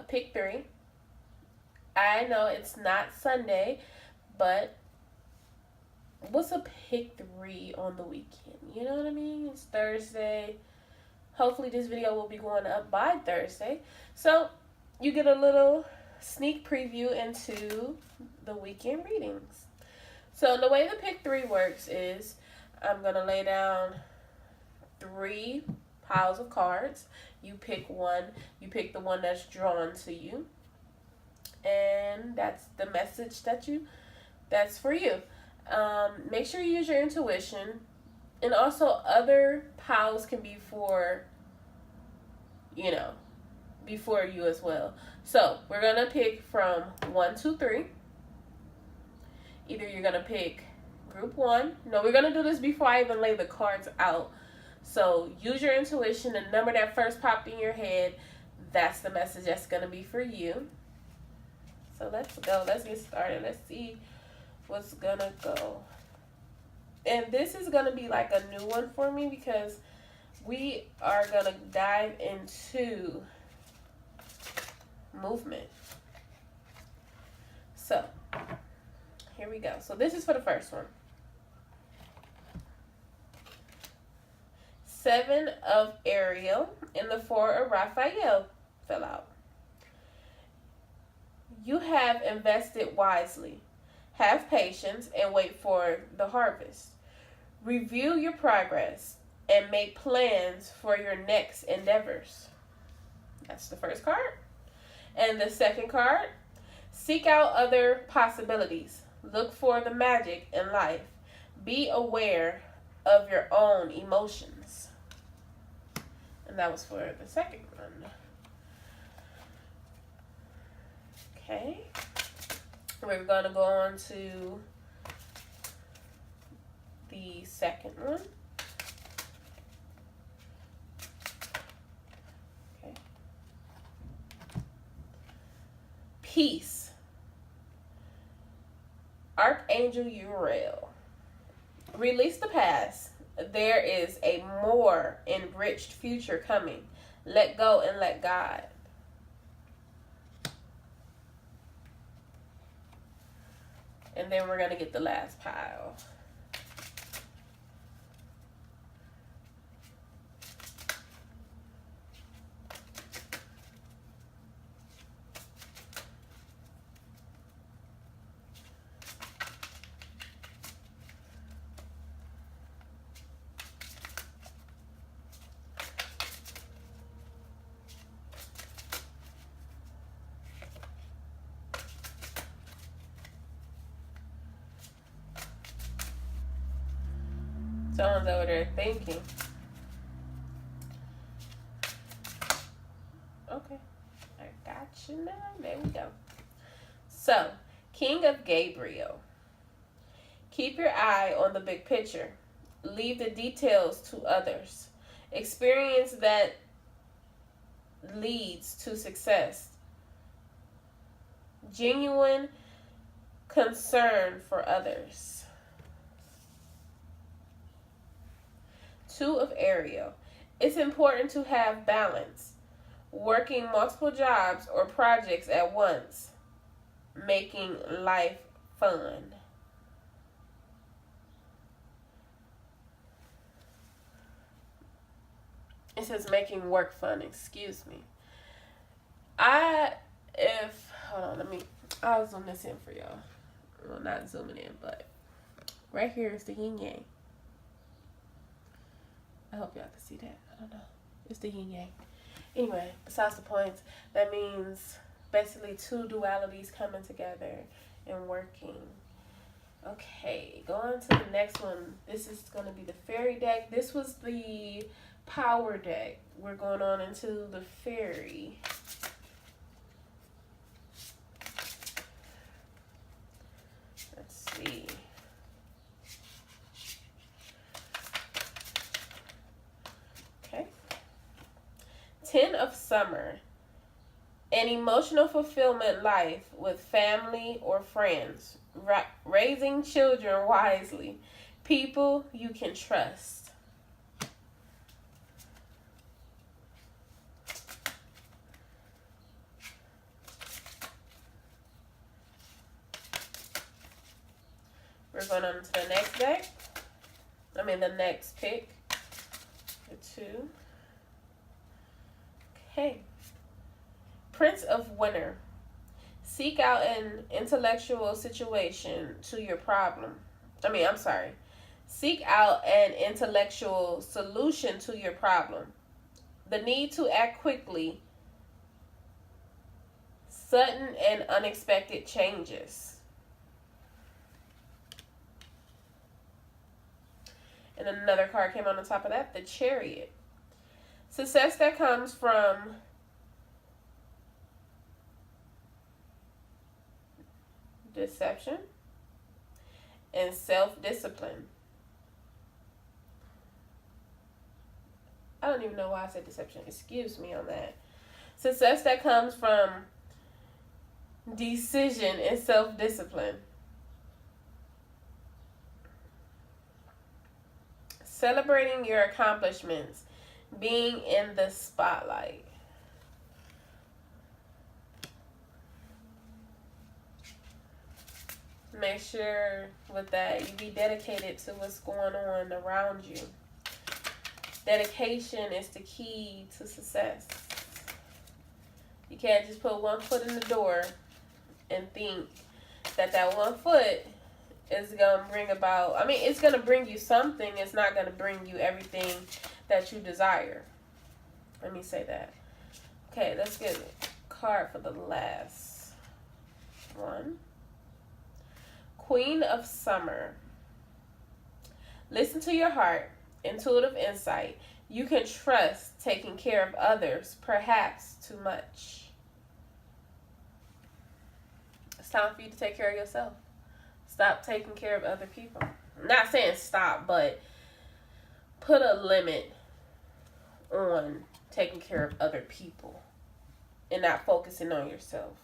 pick three. I know it's not Sunday, but what's a pick three on the weekend? You know what I mean? It's Thursday. Hopefully this video will be going up by Thursday. So you get a little sneak preview into the weekend readings. So the way the pick three works is I'm going to lay down 3 piles of cards. You pick one. You pick the one that's drawn to you. And that's the message that's for you. Make sure you use your intuition. And also other piles can be for, before you as well. So we're going to pick from 1, 2, 3. Either you're going to pick group 1. No, we're going to do this before I even lay the cards out. So use your intuition. The number that first popped in your head, that's the message that's going to be for you. So let's go. Let's get started. Let's see what's going to go. And this is going to be like a new one for me because we are going to dive into movement. So here we go. So this is for the first one. 7 of Ariel and the 4 of Raphael fell out. You have invested wisely. Have patience and wait for the harvest. Review your progress and make plans for your next endeavors. That's the first card. And the second card, seek out other possibilities. Look for the magic in life. Be aware of your own emotions. And that was for the second one. Okay. We're going to go on to the second one. Okay. Peace. Archangel Uriel. Release the past. There is a more enriched future coming. Let go and let God. And then we're going to get the last pile. Someone's over there thinking. Okay. I got you now. There we go. So, King of Gabriel. Keep your eye on the big picture. Leave the details to others. Experience that leads to success. Genuine concern for others. 2 of Ariel. It's important to have balance. Working multiple jobs or projects at once. Making life fun. It says making work fun, excuse me. Hold on, I'll zoom this in for y'all. Well, not zooming in, but right here is the yin yang. I hope y'all can see that. I don't know. It's the yin yang. Anyway, besides the points, that means basically 2 dualities coming together and working. Okay, going to the next one. This is going to be the fairy deck. This was the power deck. We're going on into the fairy. Let's see. Okay. 10 of Summer. An emotional fulfillment life with family or friends. Raising children wisely. People you can trust. going on to the next deck. The next pick. The 2. Okay. Prince of Winter. Seek out an intellectual situation to your problem. Seek out an intellectual solution to your problem. The need to act quickly. Sudden and unexpected changes. And another card came on the top of that, the Chariot. Success that comes from deception and self-discipline. I don't even know why I said deception. Excuse me on that. Success that comes from decision and self-discipline. Celebrating your accomplishments. Being in the spotlight. Make sure with that you be dedicated to what's going on around you. Dedication is the key to success. You can't just put one foot in the door and think that one foot is going to bring about, it's going to bring you something. It's not going to bring you everything that you desire. Let me say that. Okay, let's get a card for the last one. Queen of Summer. Listen to your heart. Intuitive insight. You can trust taking care of others, perhaps too much. It's time for you to take care of yourself. Stop taking care of other people. I'm not saying stop, but put a limit on taking care of other people and not focusing on yourself.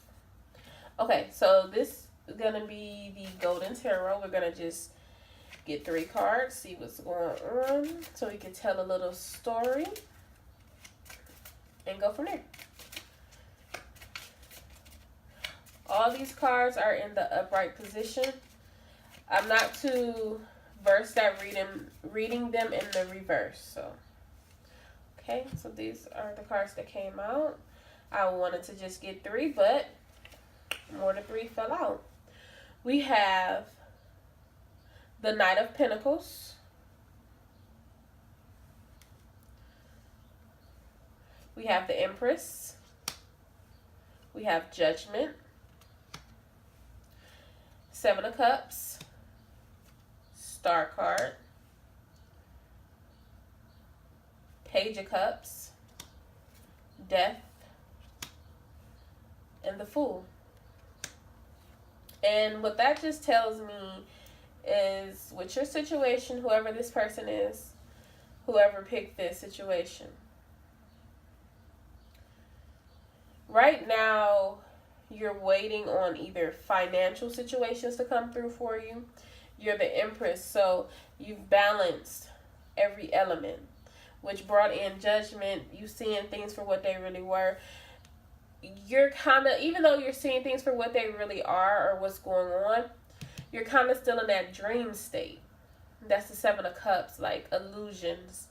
Okay, so this is going to be the Golden Tarot. We're going to just get 3 cards, see what's going on, so we can tell a little story and go from there. All these cards are in the upright position. I'm not too versed at reading them in the reverse. So, okay, so these are the cards that came out. I wanted to just get 3, but more than 3 fell out. We have the Knight of Pentacles. We have the Empress. We have Judgment. 7 of Cups. Star card. Page of Cups. Death. And the Fool. And what that just tells me is, with your situation, whoever this person is, whoever picked this situation, right now you're waiting on either financial situations to come through for you. You're the Empress, so you've balanced every element, which brought in Judgment. You seeing things for what they really were. You're kind of, even though you're seeing things for what they really are or what's going on, you're kind of still in that dream state. That's the 7 of Cups, like illusions.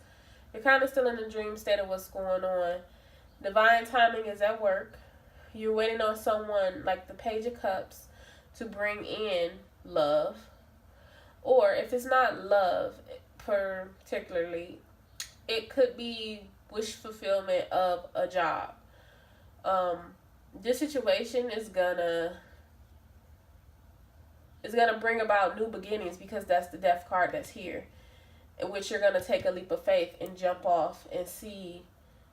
You're kind of still in the dream state of what's going on. Divine timing is at work. You're waiting on someone, like the Page of Cups, to bring in love. Or if it's not love particularly, it could be wish fulfillment of a job. This situation is gonna bring about new beginnings, because that's the Death card that's here, in which you're gonna take a leap of faith and jump off the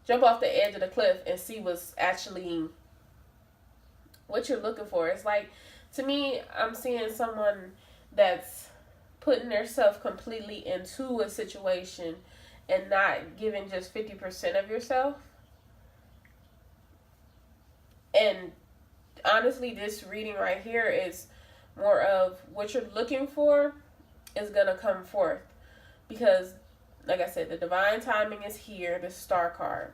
edge of the cliff and see what's actually what you're looking for. It's like, to me, I'm seeing someone that's putting themselves completely into a situation and not giving just 50% of yourself. And honestly, this reading right here is more of what you're looking for is going to come forth. Because, like I said, the divine timing is here, the Star card.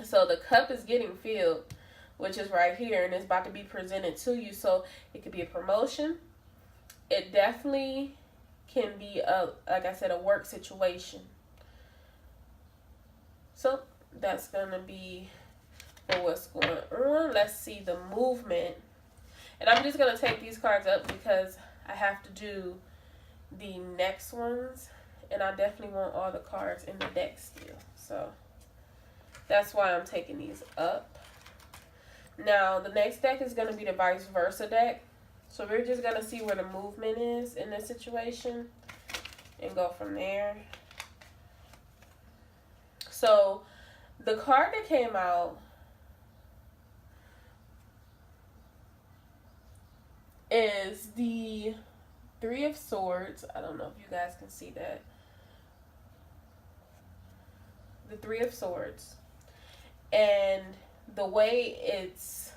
So the cup is getting filled, which is right here, and it's about to be presented to you. So it could be a promotion. it definitely can be a, like I said, a work situation. So that's gonna be for what's going on. Let's see the movement. And I'm just gonna take these cards up because I have to do the next ones, and I definitely want all the cards in the deck still. So that's why I'm taking these up. Now the next deck is gonna be the vice versa deck. So we're just gonna see where the movement is in this situation and go from there. So the card that came out is the Three of Swords. I don't know if you guys can see that. The Three of Swords. And the way it's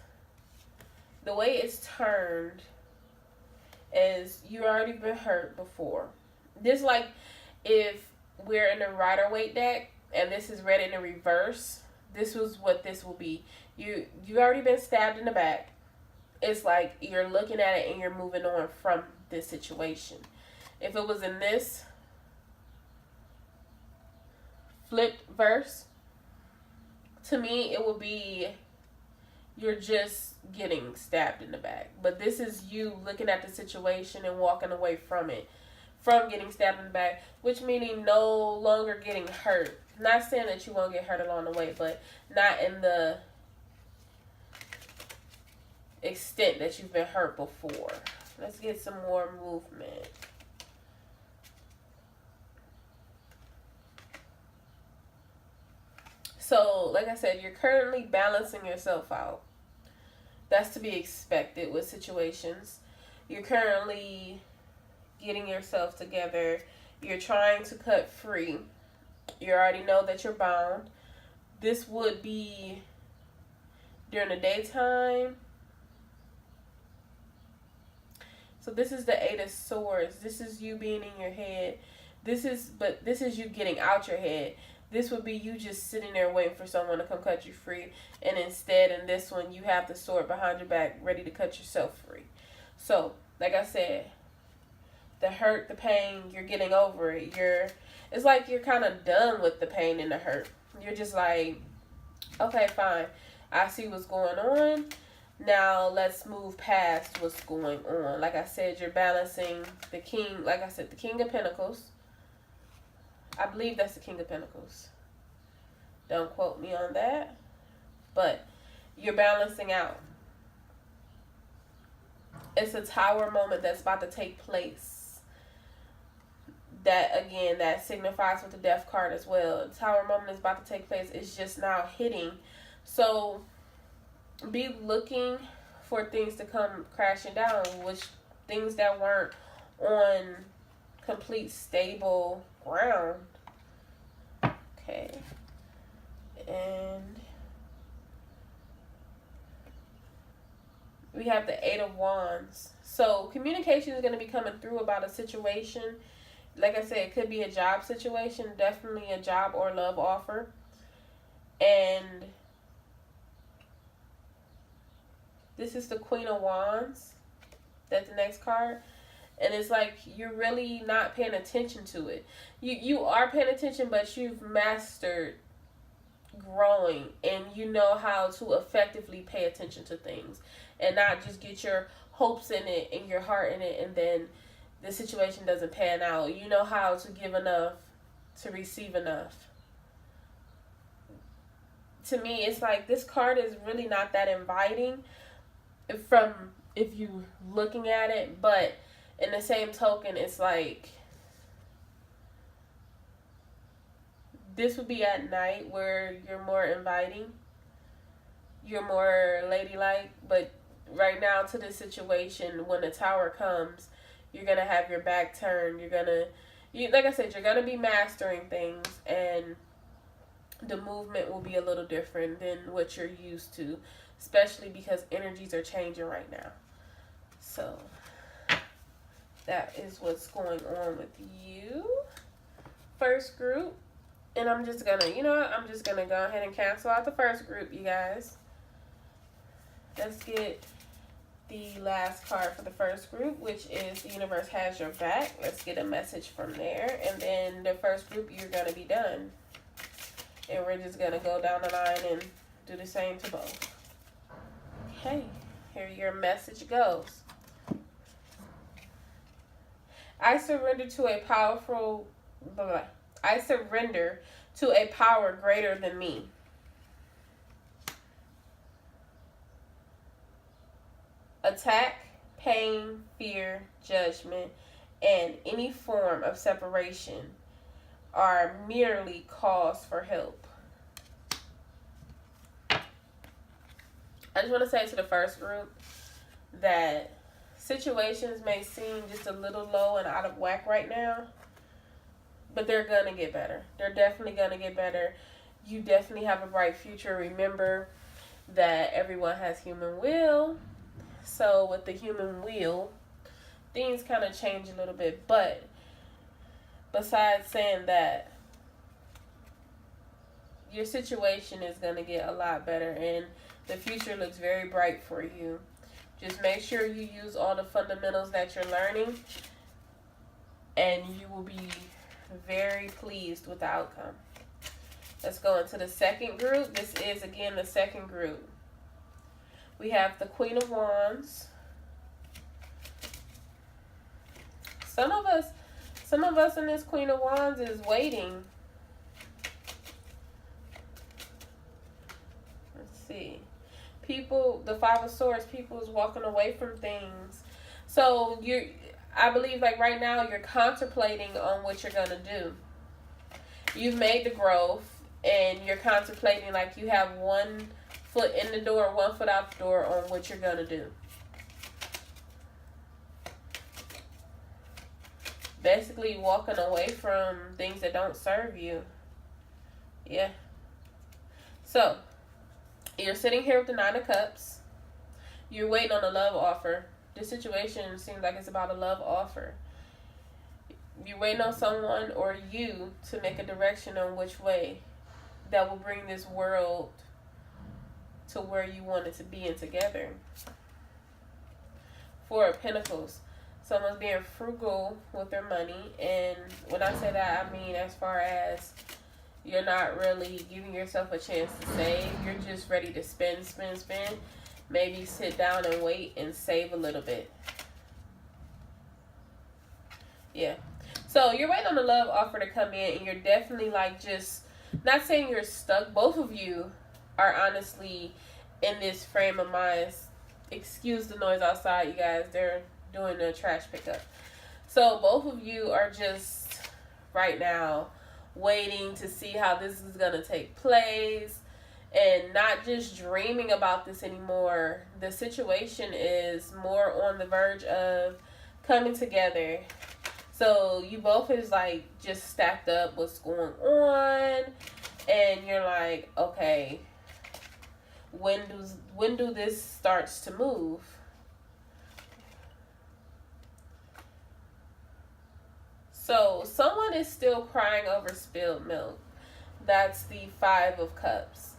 turned is you already been hurt before. This, like if we're in a Rider-Waite deck and this is read in the reverse, this was what this will be. You already been stabbed in the back. It's like you're looking at it and you're moving on from this situation. If it was in this flipped verse, to me it would be you're just getting stabbed in the back. But this is you looking at the situation and walking away from it, from getting stabbed in the back, which meaning no longer getting hurt. Not saying that you won't get hurt along the way, but not in the extent that you've been hurt before. Let's get some more movement. So, like I said, you're currently balancing yourself out. That's to be expected with situations. You're currently getting yourself together. You're trying to cut free. You already know that you're bound. This would be during the daytime. So this is the Eight of Swords. This is you being in your head. This is you getting out your head. This would be you just sitting there waiting for someone to come cut you free. And instead, in this one, you have the sword behind your back ready to cut yourself free. So, like I said, the hurt, the pain, you're getting over it. It's like you're kind of done with the pain and the hurt. You're just like, okay, fine. I see what's going on. Now, let's move past what's going on. Like I said, you're balancing the king. Like I said, the King of Pentacles. I believe that's the King of Pentacles. Don't quote me on that. But you're balancing out. It's a Tower moment that's about to take place. That, again, that signifies with the Death card as well. The Tower moment is about to take place. It's just now hitting. So be looking for things to come crashing down, which things that weren't on complete stable ground. Okay. And we have the Eight of Wands. So communication is going to be coming through about a situation. Like I said, it could be a job situation, definitely a job or love offer. And this is the Queen of Wands. That's the next card. And it's like you're really not paying attention to it. You are paying attention, but you've mastered growing. And you know how to effectively pay attention to things. And not just get your hopes in it and your heart in it. And then the situation doesn't pan out. You know how to give enough to receive enough. To me, it's like this card is really not that inviting from if you looking at it, but in the same token, it's like this would be at night where you're more inviting, you're more ladylike. But right now to the situation, when the Tower comes, you're gonna have your back turned. Like I said, you're gonna be mastering things, and the movement will be a little different than what you're used to, especially because energies are changing right now. So that is what's going on with you, first group. And I'm just gonna, I'm just gonna go ahead and cancel out the first group, you guys. Let's get the last card for the first group, which is the universe has your back. Let's get a message from there. And then the first group, you're going to be done. And we're just going to go down the line and do the same to both. Okay, here your message goes. I surrender to a powerful, I surrender to a power greater than me. Attack, pain, fear, judgment, and any form of separation are merely calls for help. I just want to say to the first group that situations may seem just a little low and out of whack right now, but they're going to get better. They're definitely going to get better. You definitely have a bright future. Remember that everyone has human will. So with the human will, things kind of change a little bit. But besides saying that, your situation is going to get a lot better and the future looks very bright for you. Just make sure you use all the fundamentals that you're learning and you will be very pleased with the outcome. Let's go into the second group. This is, again, the second group. We have the Queen of Wands. Some of us in this Queen of Wands is waiting. Let's see. People, the Five of Swords, people is walking away from things. So I believe like right now you're contemplating on what you're going to do. You've made the growth and you're contemplating, like you have one foot in the door, one foot out the door on what you're going to do. Basically walking away from things that don't serve you. Yeah. So, you're sitting here with the Nine of Cups. You're waiting on a love offer. This situation seems like it's about a love offer. You're waiting on someone or you to make a direction on which way that will bring this world to where you want it to be and together. Four of Pentacles. Someone's being frugal with their money. And when I say that, I mean as far as you're not really giving yourself a chance to save. You're just ready to spend. Maybe sit down and wait and save a little bit. Yeah. So you're waiting on the love offer to come in and you're definitely like just, not saying you're stuck. Both of you are honestly in this frame of mind. Excuse the noise outside, you guys. They're doing a trash pickup. So both of you are just right now waiting to see how this is going to take place and not just dreaming about this anymore. The situation is more on the verge of coming together. So you both is like just stacked up what's going on and you're like, okay, when do this starts to move? So someone is still crying over spilled milk. That's the Five of Cups.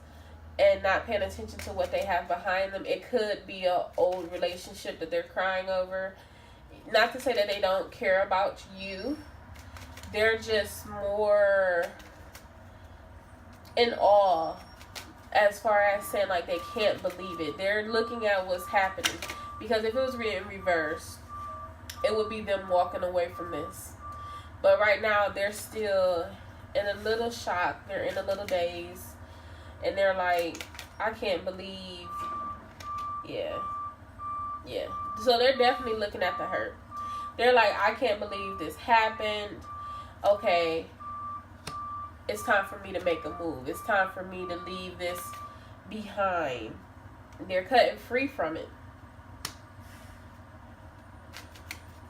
And not paying attention to what they have behind them. It could be an old relationship that they're crying over. Not to say that they don't care about you. They're just more in awe as far as saying like they can't believe it. They're looking at what's happening. Because if it was in reverse, it would be them walking away from this. But right now, they're still in a little shock. They're in a little daze. And they're like, I can't believe. Yeah. So they're definitely looking at the hurt. They're like, I can't believe this happened. Okay. It's time for me to make a move. It's time for me to leave this behind. They're cutting free from it.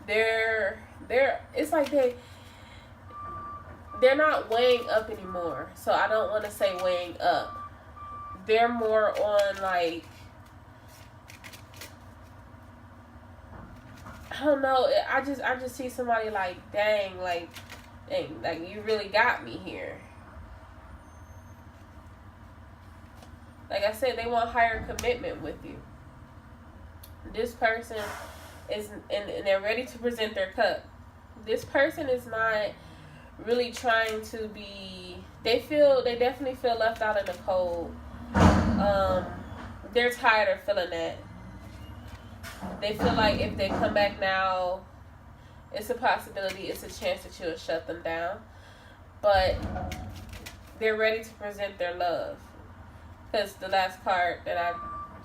It's like they're not weighing up anymore. So I don't want to say weighing up. They're more on like, I don't know. I just see somebody like, dang, like you really got me here. Like I said, they want higher commitment with you. This person is, and they're ready to present their cup. This person is not really trying to be, they definitely feel left out in the cold. They're tired of feeling that. They feel like if they come back now, it's a possibility, it's a chance that you'll shut them down. But they're ready to present their love. Because the last card that I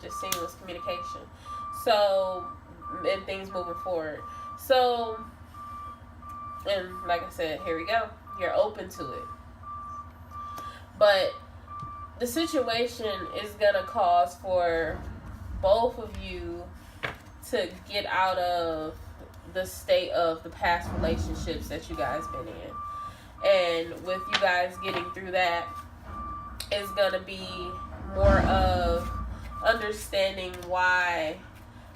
just seen was communication. So, and things moving forward. So, and like I said, here we go. You're open to it. But the situation is going to cause for both of you to get out of the state of the past relationships that you guys been in. And with you guys getting through that, it's going to be more of understanding why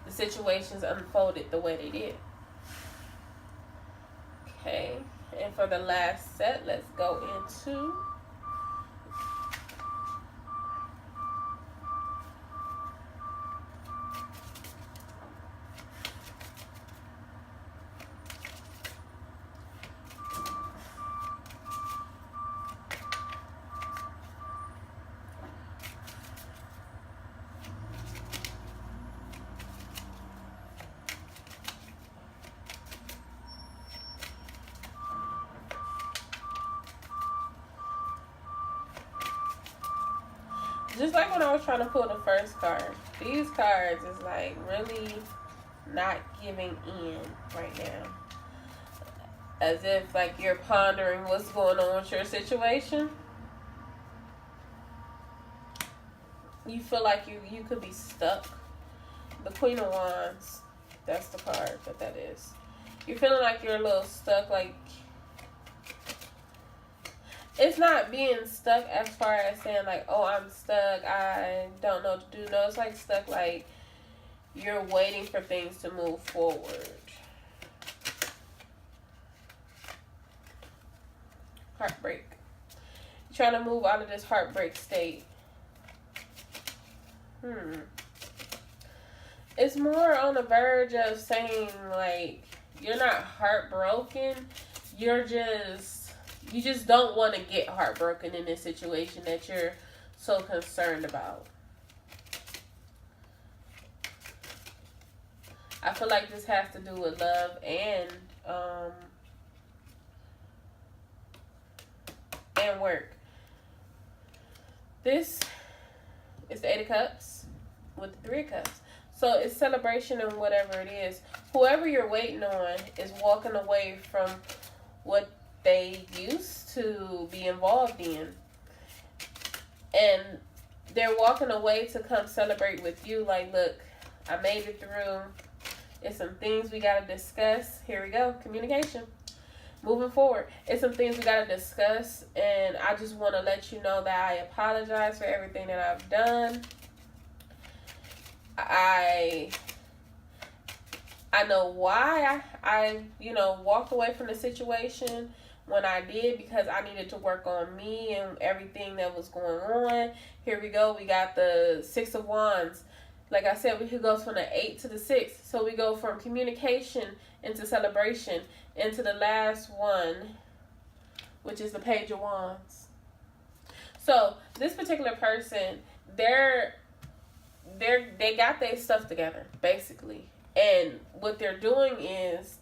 the situations unfolded the way they did. Okay, and for the last set, let's go into just like when I was trying to pull the first card, these cards is like really not giving in right now. As if like you're pondering what's going on with your situation. You feel like you could be stuck. The Queen of Wands, that's the card that is. You're feeling like you're a little stuck, like it's not being stuck as far as saying like, oh, I'm stuck, I don't know what to do. No, it's like stuck like you're waiting for things to move forward. Heartbreak. You're trying to move out of this heartbreak state. It's more on the verge of saying like you're not heartbroken. You just don't want to get heartbroken in this situation that you're so concerned about. I feel like this has to do with love and work. This is the 8 of Cups with the 3 of Cups. So it's celebration and whatever it is. Whoever you're waiting on is walking away from what they used to be involved in. And they're walking away to come celebrate with you. Like, look, I made it through. It's some things we got to discuss. Here we go. Communication. Moving forward. It's some things we got to discuss. And I just want to let you know that I apologize for everything that I've done. I know why I walked away from the situation when I did, because I needed to work on me and everything that was going on. Here we go. We got the 6 of Wands. Like I said, we could go from the 8 to the 6. So we go from communication into celebration into the last one, which is the Page of Wands. So this particular person, they got their stuff together, basically. And what they're doing is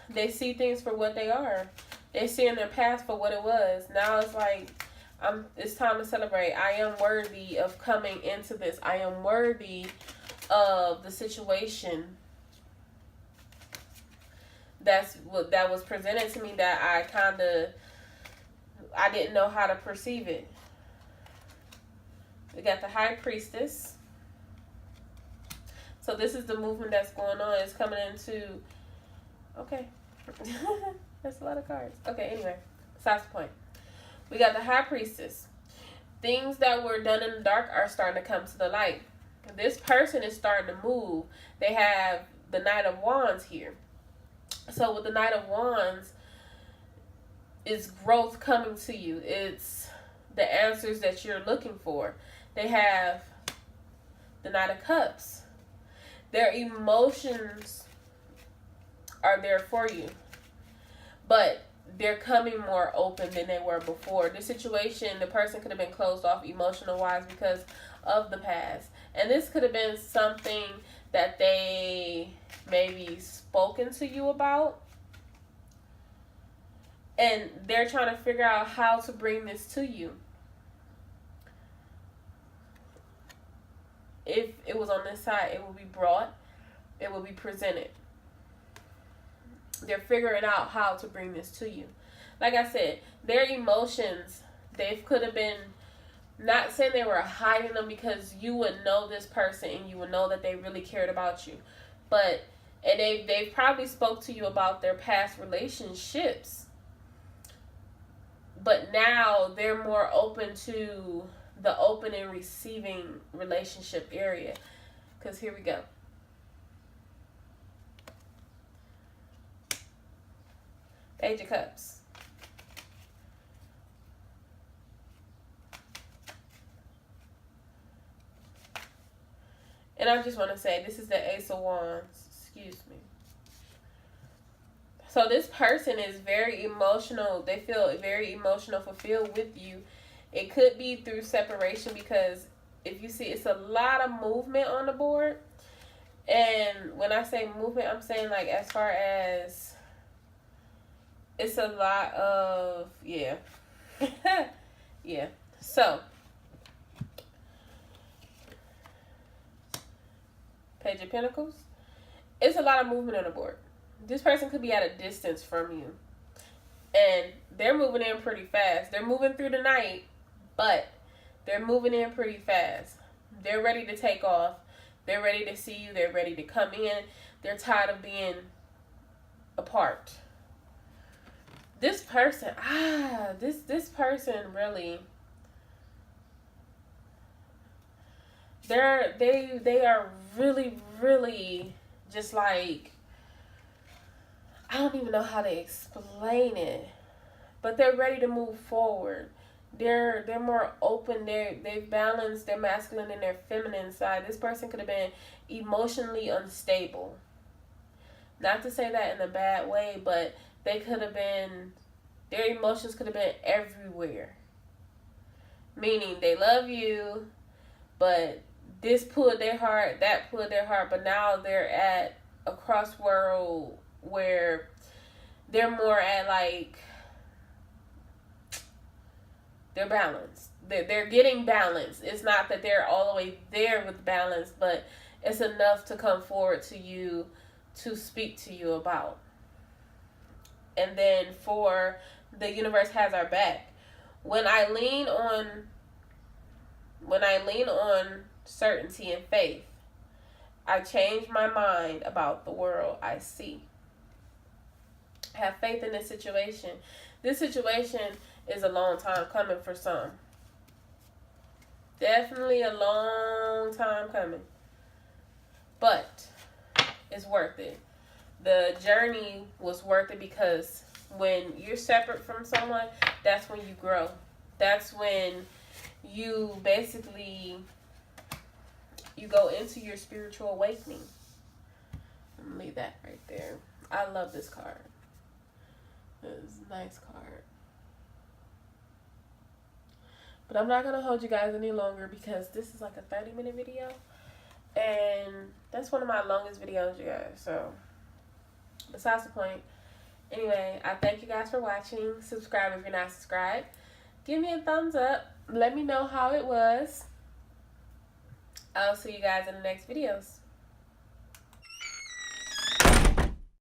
they see things for what they are. They see in their past for what it was. Now it's like, it's time to celebrate. I am worthy of coming into this. I am worthy of the situation that was presented to me that I didn't know how to perceive it. We got the High Priestess. So this is the movement that's going on. It's coming into... Okay. That's a lot of cards. Okay, anyway. Besides the point. We got the High Priestess. Things that were done in the dark are starting to come to the light. This person is starting to move. They have the Knight of Wands here. So with the Knight of Wands, it's growth coming to you. It's the answers that you're looking for. They have the Knight of Cups. Their emotions are there for you, but they're coming more open than they were before. This situation, the person could have been closed off emotional wise because of the past. And this could have been something that they maybe spoken to you about. And they're trying to figure out how to bring this to you. If it was on this side, it will be brought, it will be presented. They're figuring out how to bring this to you. Like I said, their emotions, they could have been, not saying they were hiding them, because you would know this person and you would know that they really cared about you. But, and they probably spoke to you about their past relationships. But now they're more open to the open and receiving relationship area. Because here we go. Page of Cups. And I just want to say, this is the Ace of Wands. Excuse me. So this person is very emotional. They feel very emotional, fulfilled with you. It could be through separation, because if you see, it's a lot of movement on the board. And when I say movement, I'm saying like as far as, it's a lot of, yeah. Yeah. So, Page of Pentacles. It's a lot of movement on the board. This person could be at a distance from you. And they're moving in pretty fast. They're moving through the night, but they're moving in pretty fast. They're ready to take off. They're ready to see you. They're ready to come in. They're tired of being apart. This person, this person really, they are really just like, I don't even know how to explain it, but they're ready to move forward. They're more open. They've balanced their masculine and their feminine side. This person could have been emotionally unstable. Not to say that in a bad way, but they could have been, their emotions could have been everywhere. Meaning they love you, but this pulled their heart, that pulled their heart, but now they're at a crossroad where they're more at like, they're balanced. They're getting balanced. It's not that they're all the way there with balance, but it's enough to come forward to you to speak to you about. And then for the universe has our back. When I lean on certainty and faith, I change my mind about the world I see. Have faith in this situation. This situation is a long time coming for some. Definitely a long time coming. But it's worth it. The journey was worth it, because when you're separate from someone, that's when you grow. That's when you basically, you go into your spiritual awakening. I'm gonna leave that right there. I love this card. It's a nice card. But I'm not going to hold you guys any longer, because this is like a 30-minute video. And that's one of my longest videos, you guys. So, besides the point. Anyway, I thank you guys for watching. Subscribe if you're not subscribed. Give me a thumbs up. Let me know how it was. I'll see you guys in the next videos.